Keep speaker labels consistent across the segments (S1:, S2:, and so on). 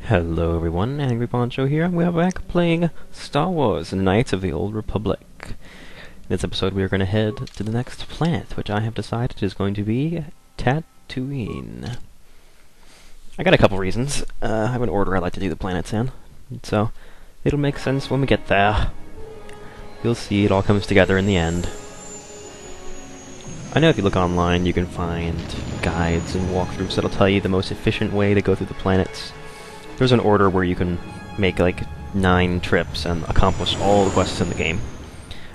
S1: Hello everyone, Angry Poncho here. We are back playing Star Wars Knights of the Old Republic. In this episode we are going to head to the next planet, which I have decided is going to be Tatooine. I got a couple reasons. I have an order I like to do the planets in, so it'll make sense when we get there. You'll see it all comes together in the end. I know if you look online you can find guides and walkthroughs that'll tell you the most efficient way to go through the planets. There's an order where you can make like 9 trips and accomplish all the quests in the game.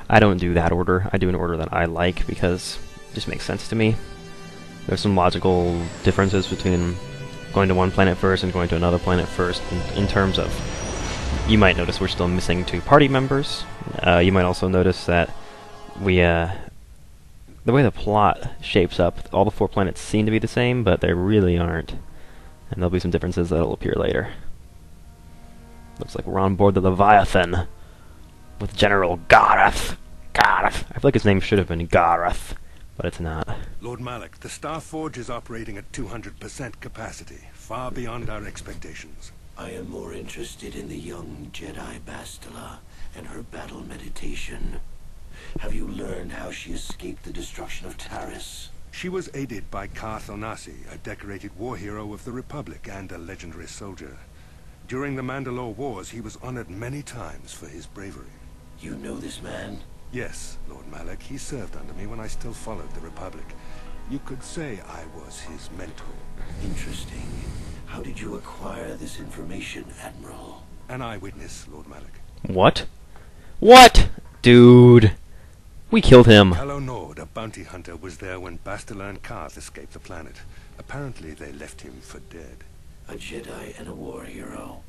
S1: I don't do that order. I do an order that I like because it just makes sense to me. There's some logical differences between going to one planet first and going to another planet first in terms of, you might notice we're still missing 2 party members. You might also notice that we, the way the plot shapes up, all the 4 planets seem to be the same, but they really aren't. And there'll be some differences that'll appear later. Looks like we're on board the Leviathan with General Gareth. Gareth. I feel like his name should have been Gareth, but it's not.
S2: Lord Malak, the Star Forge is operating at 200% capacity, far beyond our expectations.
S3: I am more interested in the young Jedi Bastila and her battle meditation. Have you learned how she escaped the destruction of Taris?
S2: She was aided by KotOR, a decorated war hero of the Republic and a legendary soldier. During the Mandalore Wars, he was honored many times for his bravery.
S3: You know this man?
S2: Yes, Lord Malak. He served under me when I still followed the Republic. You could say I was his mentor.
S3: Interesting. How did you acquire this information, Admiral?
S2: An eyewitness, Lord Malak.
S1: What? What? Dude. We killed him.
S2: KotOR, a bounty hunter, was there when Bastila and Karth escaped the planet. Apparently they left him for dead.
S3: A Jedi and a war hero.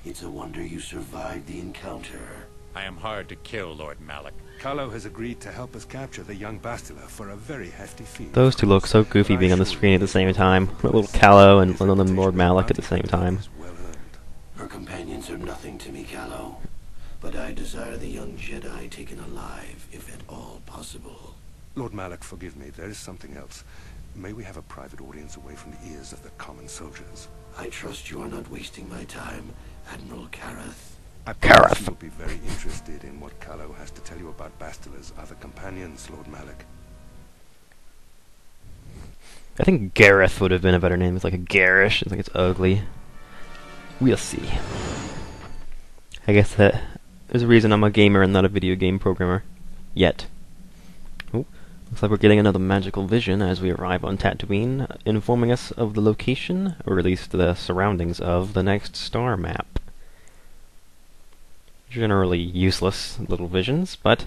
S3: It's a wonder you survived the encounter.
S4: I am hard to kill, Lord Malak.
S2: Kylo has agreed to help us capture the young Bastila for a very hefty fee.
S1: Those two look so goofy being on the screen at the same time. Little Callow and Lord Malak at the same time.
S3: Her companions are nothing to me, Kylo. But I desire the young Jedi taken alive, if at all possible.
S2: Lord Malak, forgive me. There is something else. May we have a private audience away from the ears of the common soldiers?
S3: I trust you are not wasting my time, Admiral Kareth.
S2: I promise you'll be very interested in what Kylo has to tell you about Bastila's other companions, Lord Malak.
S1: I think Gareth would have been a better name. It's like a garish. It's like it's ugly. We'll see. I guess that there's a reason I'm a gamer and not a video game programmer. Yet. Oh, looks like we're getting another magical vision as we arrive on Tatooine, informing us of the location, or at least the surroundings of, the next star map. Generally useless little visions, but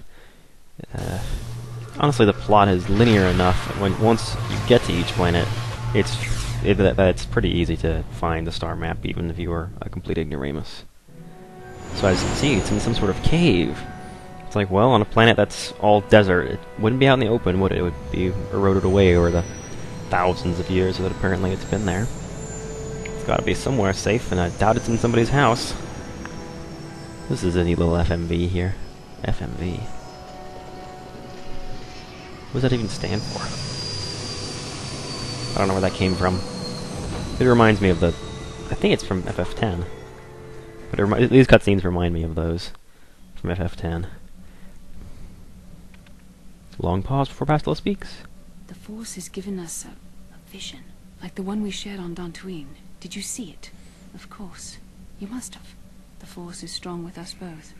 S1: honestly the plot is linear enough that once you get to each planet, it's pretty easy to find the star map, even if you are a complete ignoramus. So as you can see, it's in some sort of cave. It's like, well, on a planet that's all desert, it wouldn't be out in the open, would it? It would be eroded away over the thousands of years that apparently it's been there. It's gotta be somewhere safe, and I doubt it's in somebody's house. This is a neat little FMV here. FMV. What does that even stand for? I don't know where that came from. It reminds me of the... I think it's from FF10. But these cutscenes remind me of those from FF10. Long pause before Bastila speaks.
S5: The Force has given us a vision, like the one we shared on Dantooine. Did you see it? Of course. You must have. The Force is strong with us both.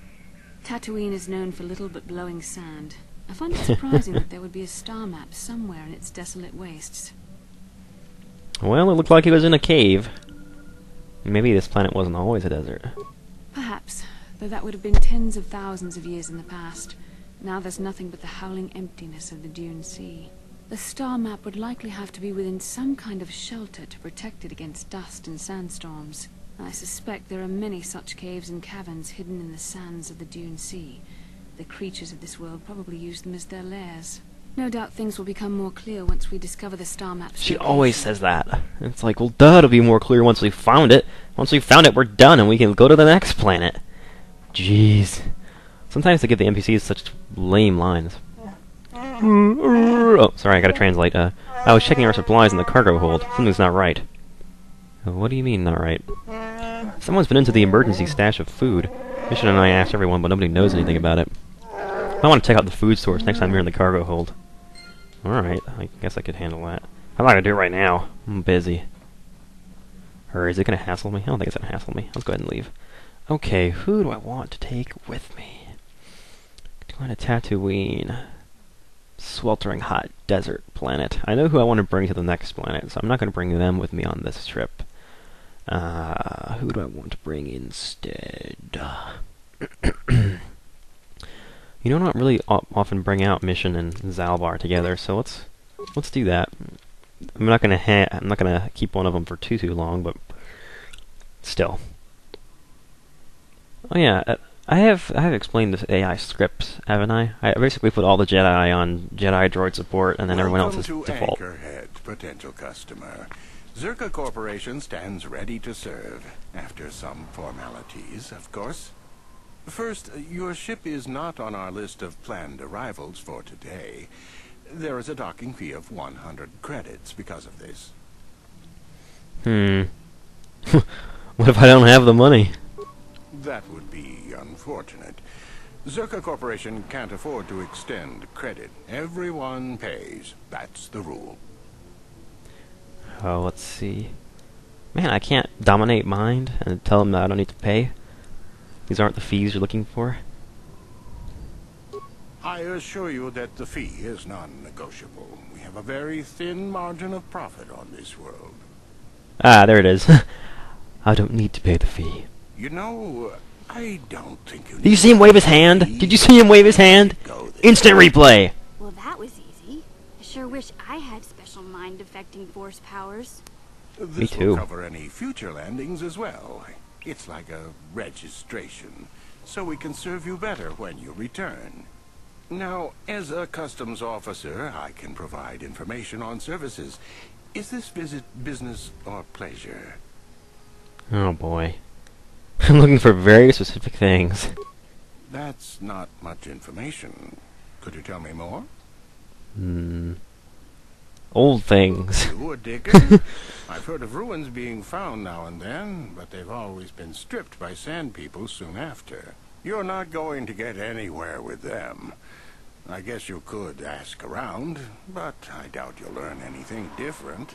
S5: Tatooine is known for little but glowing sand. I find it surprising that there would be a star map somewhere in its desolate wastes.
S1: Well, it looked like he was in a cave. Maybe this planet wasn't always a desert.
S5: Perhaps, though that would have been tens of thousands of years in the past. Now there's nothing but the howling emptiness of the Dune Sea. The star map would likely have to be within some kind of shelter to protect it against dust and sandstorms. I suspect there are many such caves and caverns hidden in the sands of the Dune Sea. The creatures of this world probably use them as their lairs. No doubt things will become more clear once we discover the star map's
S1: She
S5: location.
S1: always says that. It's like, well, duh, it'll be more clear once we found it. Once we found it, we're done, and we can go to the next planet. Jeez. Sometimes they give the NPCs such lame lines. Oh, sorry, I gotta translate. I was checking our supplies in the cargo hold. Something's not right. What do you mean, not right? Someone's been into the emergency stash of food. Mission and I asked everyone, but nobody knows anything about it. I want to check out the food source next time you're in the cargo hold. Alright, I guess I could handle that. I'm not gonna do it right now. I'm busy. Or is it gonna hassle me? I don't think it's gonna hassle me. Let's go ahead and leave. Okay, who do I want to take with me? Going to Tatooine. Sweltering hot desert planet. I know who I want to bring to the next planet, so I'm not going to bring them with me on this trip. Who do I want to bring instead? You know, I don't really often bring out Mission and Zalbar together, so let's do that. I'm not gonna keep one of them for too long, but still. Oh yeah, I have explained this AI scripts, haven't I? I basically put all the Jedi on Jedi droid support, and then everyone else is
S3: Welcome to
S1: default.
S3: Anchorhead, potential customer. Zerka Corporation stands ready to serve, after some formalities, of course. First, your ship is not on our list of planned arrivals for today. There is a docking fee of 100 credits because of this.
S1: What if I don't have the money?
S3: That would be unfortunate. Zerka Corporation can't afford to extend credit. Everyone pays. That's the rule.
S1: Oh, let's see. Man, I can't dominate mind and tell them that I don't need to pay. These aren't the fees you're looking for.
S3: I assure you that the fee is non-negotiable. We have a very thin margin of profit on this world.
S1: Ah, there it is. I don't need to pay the fee.
S3: You know, I don't think you need
S1: Did you see him wave his hand? Did you see him wave his hand? Instant replay!
S6: Well, that was easy. I sure wish I had special mind-affecting force powers.
S3: This
S1: too.
S3: will cover any future landings as well. It's like a registration, so we can serve you better when you return. Now, as a customs officer, I can provide information on services. Is this visit business or pleasure?
S1: Oh boy. I'm looking for very specific things.
S3: That's not much information. Could you tell me more?
S1: Old things.
S3: You a digger? I've heard of ruins being found now and then, but they've always been stripped by sand people soon after. You're not going to get anywhere with them. I guess you could ask around, but I doubt you'll learn anything different.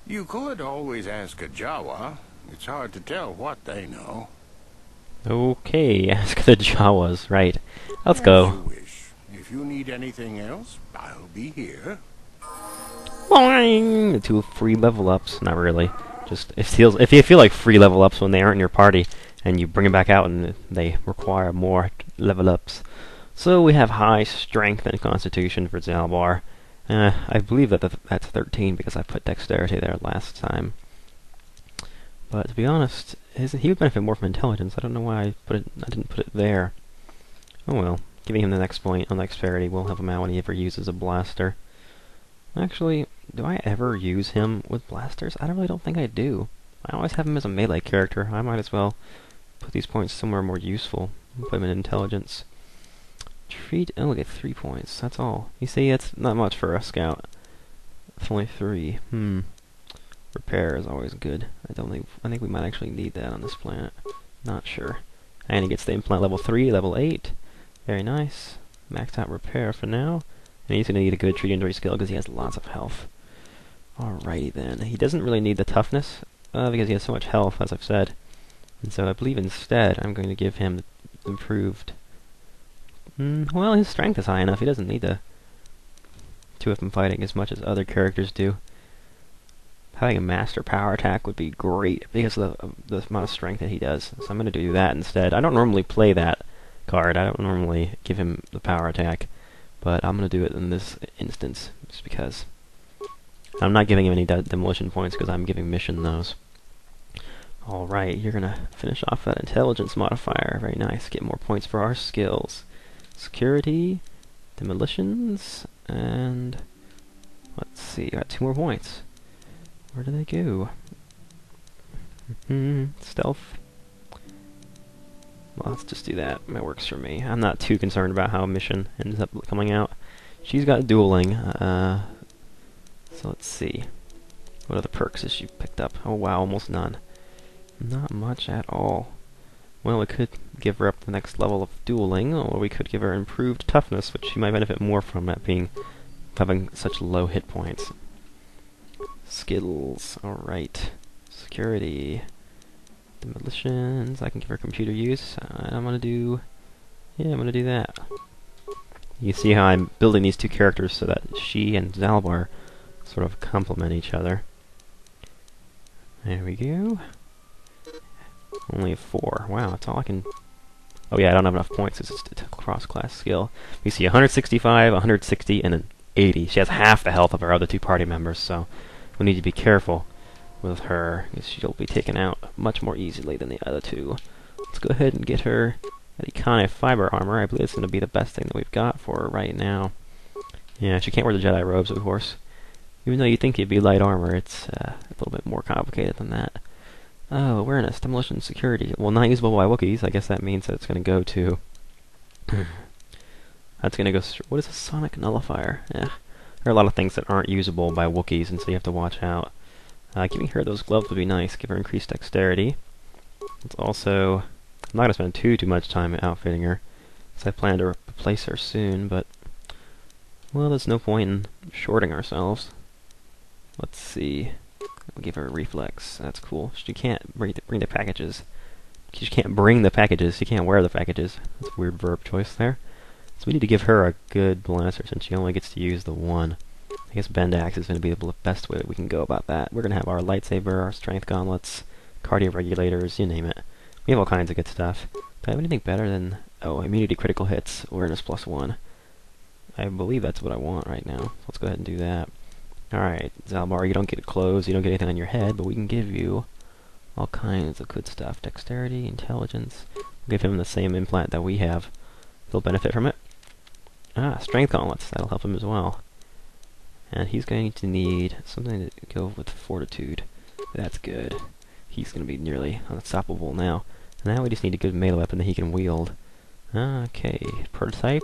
S3: You could always ask a Jawa. It's hard to tell what they know.
S1: Okay, ask the Jawas, right. Let's
S3: As
S1: go.
S3: you wish. If you need anything else, I'll be here.
S1: Boing! 2 free level ups. Not really. Just if you feel like free level ups when they aren't in your party, and you bring them back out and they require more level ups. So we have high strength and constitution for Zalbar. I believe that's 13 because I put dexterity there last time. But to be honest, he would benefit more from intelligence. I don't know why I didn't put it there. Oh well. Giving him the next point on dexterity will help him out when he ever uses a blaster. Actually, do I ever use him with blasters? I really don't think I do. I always have him as a melee character. I might as well put these points somewhere more useful. Put him in intelligence. Treat. Oh, get 3 points. That's all. You see, that's not much for a scout. It's only 3. Repair is always good. I think we might actually need that on this planet. Not sure. And he gets the implant level 3, level 8. Very nice. Maxed out repair for now. And he's going to need a good treat injury skill because he has lots of health. Alrighty then. He doesn't really need the toughness because he has so much health, as I've said. And so I believe instead I'm going to give him improved. Well, his strength is high enough. He doesn't need the 2 of them fighting as much as other characters do. Having a master power attack would be great because of the amount of strength that he does. So I'm going to do that instead. I don't normally play that card. I don't normally give him the power attack. But I'm going to do it in this instance just because. I'm not giving him any demolition points because I'm giving Mission those. Alright, you're going to finish off that intelligence modifier. Very nice. Get more points for our skills. Security, demolitions, and let's see, got 2 more points. Where do they go? Stealth. Well, let's just do that. That works for me. I'm not too concerned about how Mission ends up coming out. She's got dueling. So let's see. What other perks has she picked up? Oh wow, almost none. Not much at all. Well, we could give her up the next level of dueling, or we could give her improved toughness, which she might benefit more from at having such low hit points. Skills. Alright. Security. Demolitions. I can give her computer use. I'm gonna do that. You see how I'm building these two characters so that she and Zalbar sort of complement each other. There we go. Only 4. Wow, that's all I can... Oh yeah, I don't have enough points. It's just a cross-class skill. We see 165, 160, and an 80. She has half the health of our other 2 party members, so we need to be careful with her, because she'll be taken out much more easily than the other 2. Let's go ahead and get her that Iconic fiber armor. I believe it's going to be the best thing that we've got for her right now. Yeah, she can't wear the Jedi robes, of course. Even though you'd think it'd be light armor, it's a little bit more complicated than that. Oh, awareness, demolition, security. Well, not usable by Wookiees. I guess that means that it's going to go to... that's going to go... What is a sonic nullifier? Yeah. There are a lot of things that aren't usable by Wookiees, and so you have to watch out. Giving her those gloves would be nice. Give her increased dexterity. It's also... I'm not going to spend too much time outfitting her, because I plan to replace her soon, but... Well, there's no point in shorting ourselves. Let's see... We'll give her a reflex. That's cool. She can't bring the packages. She can't bring the packages. She can't wear the packages. That's a weird verb choice there. So we need to give her a good blaster since she only gets to use the one. I guess Bend Axe is going to be the best way that we can go about that. We're going to have our lightsaber, our strength gauntlets, cardio regulators, you name it. We have all kinds of good stuff. Do I have anything better than... Oh, immunity critical hits, awareness +1. I believe that's what I want right now. Let's go ahead and do that. Alright, Zalbar, you don't get clothes, you don't get anything on your head, but we can give you all kinds of good stuff. Dexterity, intelligence. We'll give him the same implant that we have. He'll benefit from it. Strength gauntlets. That'll help him as well. And he's going to need something to go with fortitude. That's good. He's going to be nearly unstoppable now. Now we just need a good melee weapon that he can wield. Okay, prototype.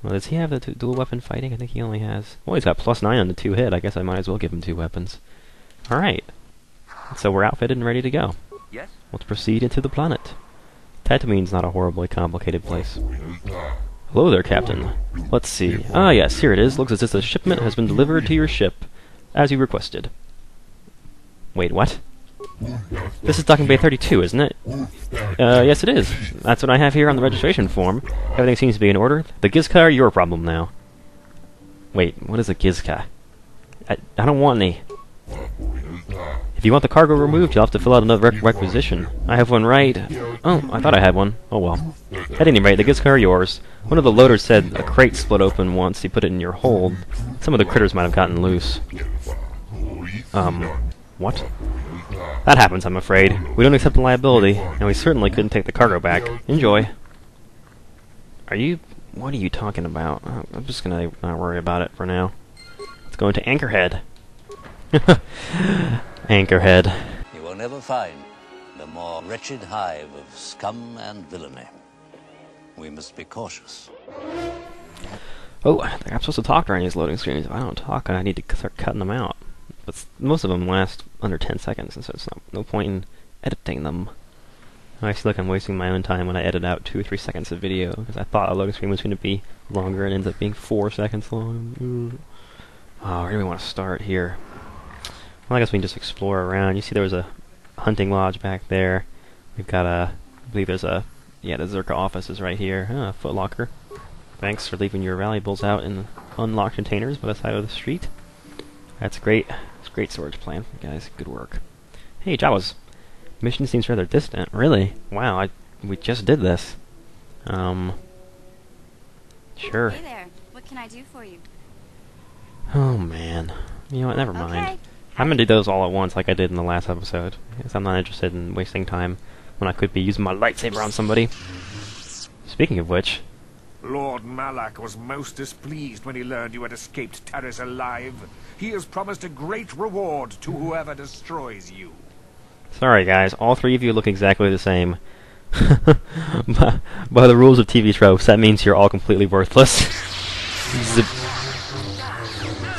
S1: Well, does he have the dual weapon fighting? I think he only has... Well, he's got +9 on the 2 hit. I guess I might as well give him 2 weapons. Alright. So we're outfitted and ready to go.
S7: Yes?
S1: Let's proceed into the planet. Tatooine's not a horribly complicated place. Hello there, Captain. Let's see. Ah, yes, here it is. Looks as if the shipment has been delivered to your ship, as you requested. Wait, what? This is Docking Bay 32, isn't it? Yes it is. That's what I have here on the registration form. Everything seems to be in order. The Gizka are your problem now. Wait, what is a Gizka? I don't want any. If you want the cargo removed, you'll have to fill out another requisition. I have one right... Oh, I thought I had one. Oh well. At any rate, the Gizka are yours. One of the loaders said a crate split open once he put it in your hold. Some of the critters might have gotten loose. What? That happens, I'm afraid. We don't accept the liability, and we certainly couldn't take the cargo back. Enjoy. What are you talking about? I'm just gonna not worry about it for now. Let's go into Anchorhead. Anchorhead.
S8: You will never find a more wretched hive of scum and villainy. We must be cautious.
S1: Oh, I'm supposed to talk during these loading screens. If I don't talk, I need to start cutting them out. But most of them last under 10 seconds, and so it's no point in editing them. I feel like I'm wasting my own time when I edit out 2 or 3 seconds of video, because I thought a loading screen was going to be longer and ends up being 4 seconds long. Oh, where do we want to start here? Well, I guess we can just explore around. You see there was a hunting lodge back there. We've got I believe there's the Zerka office is right here. Foot locker. Thanks for leaving your valuables out in unlocked containers by the side of the street. That's great. It's a great storage plan, guys. Good work. Hey, Jawas. Mission seems rather distant. Really? Wow, we just did this. Sure.
S6: Hey there. What can I do for you?
S1: Oh, man. You know what? Never mind.
S6: Okay.
S1: I'm gonna do those all at once like I did in the last episode. Because I'm not interested in wasting time when I could be using my lightsaber on somebody. Speaking of which...
S7: Lord Malak was most displeased when he learned you had escaped Taris alive. He has promised a great reward to whoever destroys you.
S1: Sorry, guys. All 3 of you look exactly the same. By the rules of TV tropes, that means you're all completely worthless.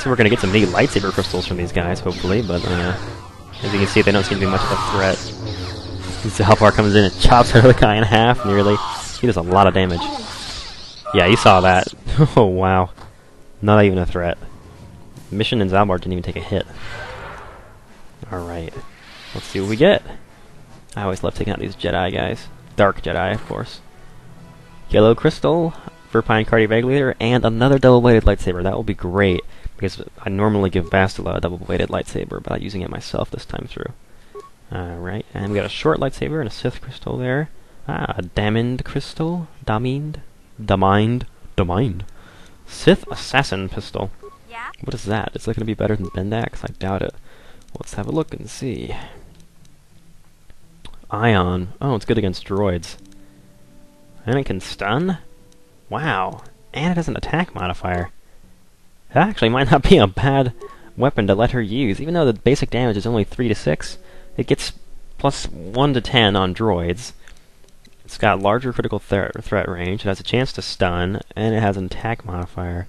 S1: So we're gonna get some neat lightsaber crystals from these guys, hopefully, but as you can see, they don't seem to be much of a threat. Zalbar comes in and chops the other guy in half, nearly. He does a lot of damage. Yeah, you saw that. Oh, wow. Not even a threat. Mission and Zalbar didn't even take a hit. Alright. Let's see what we get. I always love taking out these Jedi guys. Dark Jedi, of course. Yellow Crystal, Verpine Cardiovagulator, and another double-bladed lightsaber. That will be great, because I normally give Bastila a double-bladed lightsaber, but I'm using it myself this time through. Alright, and we got a short lightsaber and a Sith Crystal there. A Damned Crystal. Damined. Sith Assassin Pistol.
S6: Yeah?
S1: What is that? Is that going to be better than Bendax? I doubt it. Let's have a look and see. Ion. Oh, it's good against droids. And it can stun? Wow. And it has an attack modifier. That actually might not be a bad weapon to let her use. Even though the basic damage is only 3 to 6, it gets plus 1 to 10 on droids. It's got larger critical threat range, it has a chance to stun, and it has an attack modifier.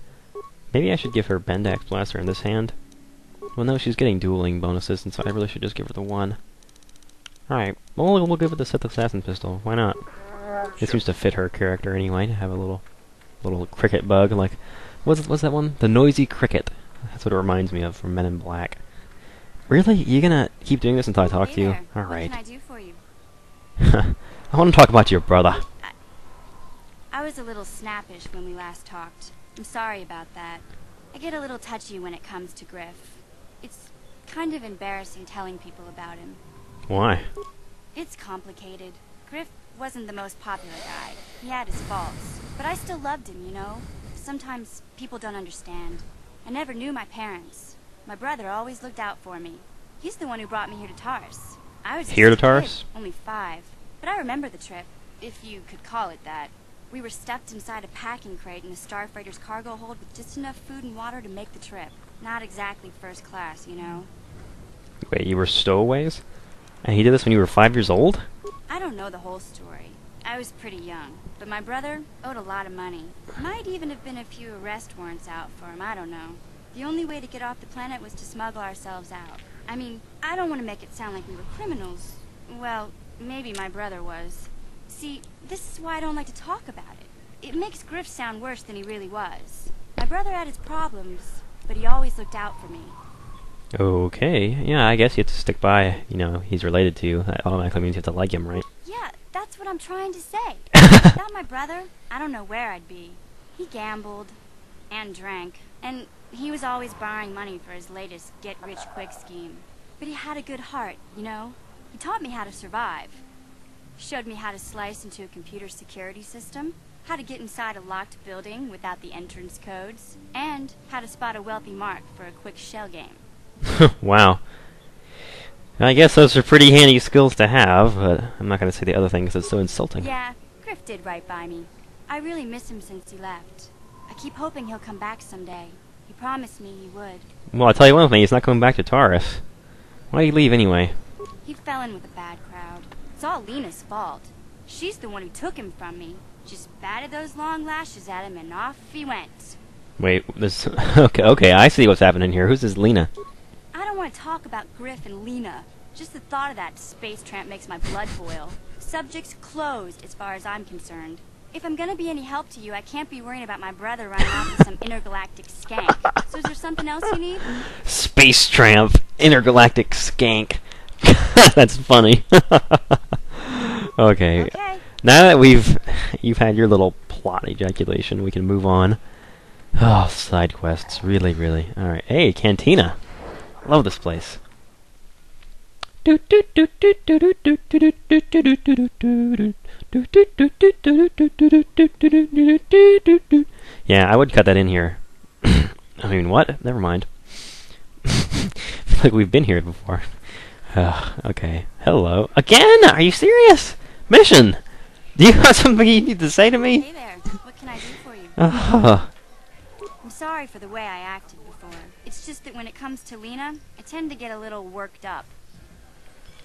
S1: Maybe I should give her Bendax Blaster in this hand. Well, no, she's getting dueling bonuses, and so I really should just give her the one. Alright, well, we'll give her the Sith Assassin Pistol. Why not? It seems to fit her character anyway, to have a little cricket bug, like... What's that one? The Noisy Cricket. That's what it reminds me of from Men in Black. Really? You gonna keep doing this until I talk to you? Alright.
S6: What can I do for you?
S1: I want to talk about your brother.
S6: I was a little snappish when we last talked. I'm sorry about that. I get a little touchy when it comes to Griff. It's kind of embarrassing telling people about him.
S1: Why?
S6: It's complicated. Griff wasn't the most popular guy. He had his faults. But I still loved him, you know? Sometimes people don't understand. I never knew my parents. My brother always looked out for me. He's the one who brought me here to Taurus. I was
S1: here to
S6: just a kid,
S1: Taurus?
S6: only 5. But I remember the trip, if you could call it that. We were stuffed inside a packing crate in the Starfighter's cargo hold with just enough food and water to make the trip. Not exactly first class, you know?
S1: Wait, you were stowaways? And he did this when you were 5 years old?
S6: I don't know the whole story. I was pretty young, but my brother owed a lot of money. Might even have been a few arrest warrants out for him, I don't know. The only way to get off the planet was to smuggle ourselves out. I mean, I don't want to make it sound like we were criminals. Well, maybe my brother was. See, this is why I don't like to talk about it. It makes Griff sound worse than he really was. My brother had his problems, but he always looked out for me.
S1: Okay, yeah, I guess you have to stick by, you know, he's related to you. That automatically means you have to like him, right?
S6: Yeah, that's what I'm trying to say. Without my brother, I don't know where I'd be. He gambled and drank, and he was always borrowing money for his latest get-rich-quick scheme. But he had a good heart, you know? He taught me how to survive. Showed me how to slice into a computer security system, how to get inside a locked building without the entrance codes, and how to spot a wealthy mark for a quick shell game.
S1: Wow. I guess those are pretty handy skills to have, but I'm not going to say the other thing because it's so insulting.
S6: Yeah, Griff did right by me. I really miss him since he left. I keep hoping he'll come back someday. He promised me he would.
S1: Well, I'll tell you one thing, he's not coming back to Taurus. Why'd he leave anyway?
S6: He fell in with a bad crowd. It's all Lena's fault. She's the one who took him from me. Just batted those long lashes at him and off he went.
S1: Wait, this... okay, I see what's happening here. Who's this Lena?
S6: I don't want to talk about Griff and Lena. Just the thought of that space tramp makes my blood boil. Subject's closed as far as I'm concerned. If I'm gonna be any help to you, I can't be worrying about my brother running off with some intergalactic skank. So is there something else you need?
S1: Space tramp, intergalactic skank. That's funny. Okay. Now that you've had your little plot ejaculation, we can move on. Oh, side quests, really, really. All right. Hey, Cantina. I love this place. Yeah, I would cut that in here. I mean, what? Never mind. I feel like we've been here before. Okay. Hello. Again? Are you serious? Mission! Do you have something you need to say to me?
S6: Hey there. What can I do for you? I'm sorry for the way I acted before. It's just that when it comes to Lena, I tend to get a little worked up.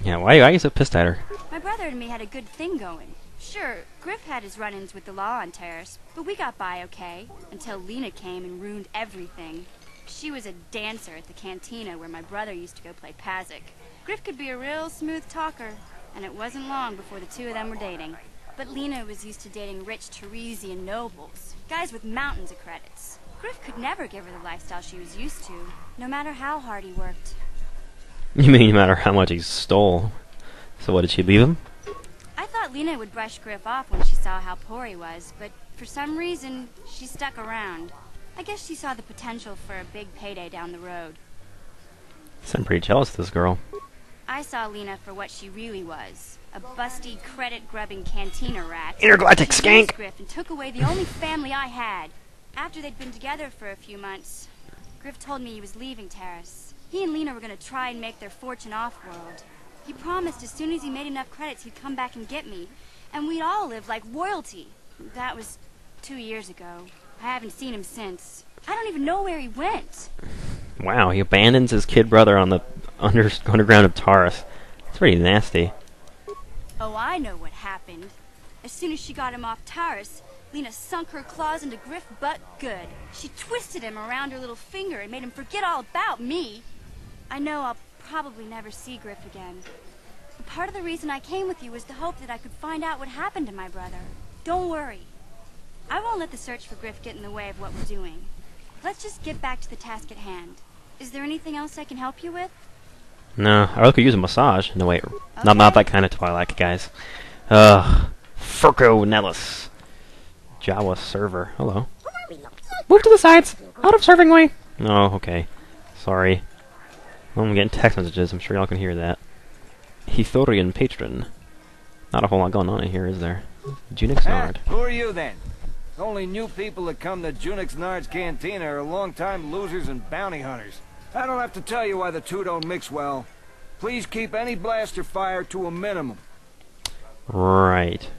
S1: Yeah, why are you so pissed at her?
S6: My brother and me had a good thing going. Sure, Griff had his run-ins with the law on Terrace, but we got by okay, until Lena came and ruined everything. She was a dancer at the cantina where my brother used to go play Pazik. Griff could be a real smooth talker, and it wasn't long before the two of them were dating. But Lena was used to dating rich Teresian nobles, guys with mountains of credits. Griff could never give her the lifestyle she was used to, no matter how hard he worked.
S1: You mean no matter how much he stole? So what, did she leave him?
S6: I thought Lena would brush Griff off when she saw how poor he was, but for some reason, she stuck around. I guess she saw the potential for a big payday down the road.
S1: I'm pretty jealous of this girl.
S6: I saw Lena for what she really was. A busty, credit-grubbing cantina rat.
S1: Intergalactic
S6: She
S1: Skank!
S6: used Griff and took away the only family I had. After they'd been together for a few months, Griff told me he was leaving Terrace. He and Lena were going to try and make their fortune off-world. He promised as soon as he made enough credits he'd come back and get me, and we'd all live like royalty. That was 2 years ago. I haven't seen him since. I don't even know where he went.
S1: Wow, he abandons his kid brother on the underground of Taurus. It's pretty nasty.
S6: Oh, I know what happened. As soon as she got him off Taurus, Lena sunk her claws into Griff butt good. She twisted him around her little finger and made him forget all about me. I know I'll probably never see Griff again. But part of the reason I came with you was the hope that I could find out what happened to my brother. Don't worry. I won't let the search for Griff get in the way of what we're doing. Let's just get back to the task at hand. Is there anything else I can help you with?
S1: No, I could use a massage. No, wait.
S6: Okay.
S1: Not that kind of Twilight, guys. Furco Nellis. Jawa server. Hello. Move to the sides! Out of serving way! Oh, okay. Sorry. Well, I'm getting text messages. I'm sure y'all can hear that. Hethorian patron. Not a whole lot going on in here, is there? Junix Nard.
S9: Who are you, then? The only new people that come to Junix Nard's cantina are long-time losers and bounty hunters. I don't have to tell you why the two don't mix well. Please keep any blaster fire to a minimum.
S1: Right.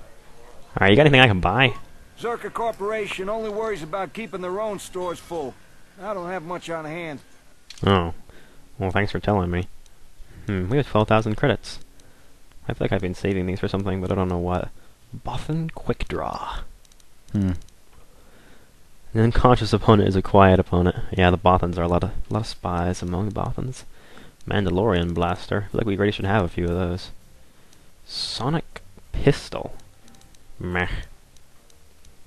S1: Alright, you got anything I can buy?
S9: Zerka Corporation only worries about keeping their own stores full. I don't have much on hand.
S1: Oh. Well, thanks for telling me. We have 12,000 credits. I feel like I've been saving these for something, but I don't know what. Bothan Quick Draw. An unconscious opponent is a quiet opponent. Yeah, the Bothans are a lot of spies among the Bothans. Mandalorian Blaster. I feel like we already should have a few of those. Sonic Pistol. Meh.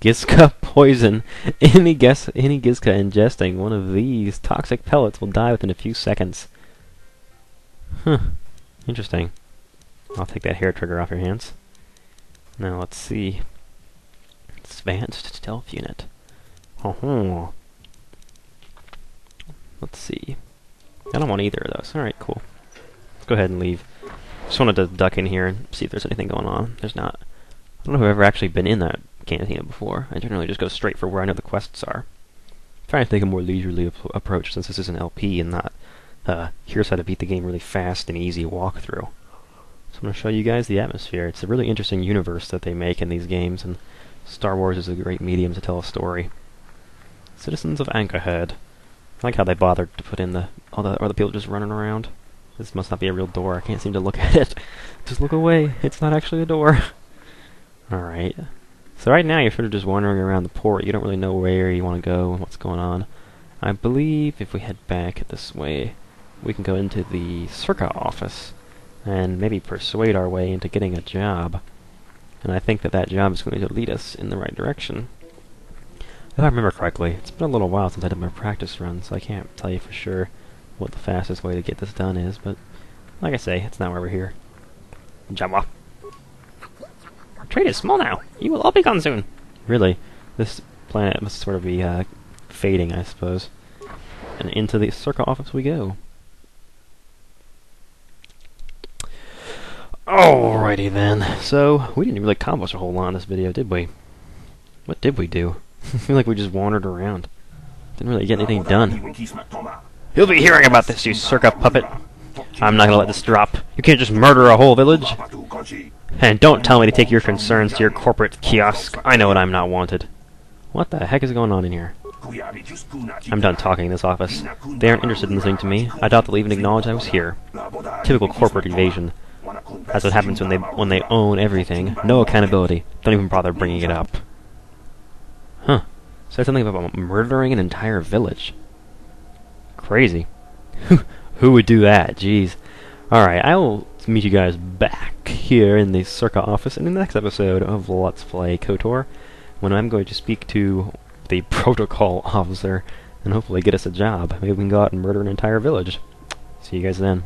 S1: Gizka Poison. Any Gizka ingesting one of these toxic pellets will die within a few seconds. Huh. Interesting. I'll take that hair trigger off your hands. Now let's see. Advanced Stealth Unit. Oh. Let's see. I don't want either of those. Alright, cool. Let's go ahead and leave. Just wanted to duck in here and see if there's anything going on. There's not. I don't know if I've ever actually been in that cantina before. I generally just go straight for where I know the quests are. I'm trying to take a more leisurely approach since this is an LP and not here's how to beat the game really fast and easy walkthrough. So I'm going to show you guys the atmosphere. It's a really interesting universe that they make in these games, and Star Wars is a great medium to tell a story. Citizens of Anchorhead. I like how they bothered to put in all the other people just running around. This must not be a real door. I can't seem to look at it. Just look away. It's not actually a door. Alright. So right now you're sort of just wandering around the port. You don't really know where you want to go and what's going on. I believe if we head back this way, we can go into the Circa office and maybe persuade our way into getting a job. And I think that job is going to lead us in the right direction. If I remember correctly, it's been a little while since I did my practice run, so I can't tell you for sure what the fastest way to get this done is, but like I say, it's not why we're here. Jabba. Our trade is small now. You will all be gone soon. Really, this planet must sort of be fading, I suppose. And into the Circa office we go. Alrighty then. So, we didn't really accomplish a whole lot in this video, did we? What did we do? I feel like we just wandered around. Didn't really get anything done. You'll be hearing about this, you Circa puppet. I'm not gonna let this drop. You can't just murder a whole village. And don't tell me to take your concerns to your corporate kiosk. I know what I'm not wanted. What the heck is going on in here? I'm done talking in this office. They aren't interested in listening to me. I doubt they'll even acknowledge I was here. Typical corporate evasion. That's what happens when they own everything. No accountability. Don't even bother bringing it up. Huh. Said something about murdering an entire village. Crazy. Who would do that? Jeez. Alright, I will to meet you guys back here in the Circa office in the next episode of Let's Play KotOR, when I'm going to speak to the protocol officer and hopefully get us a job. Maybe we can go out and murder an entire village. See you guys then.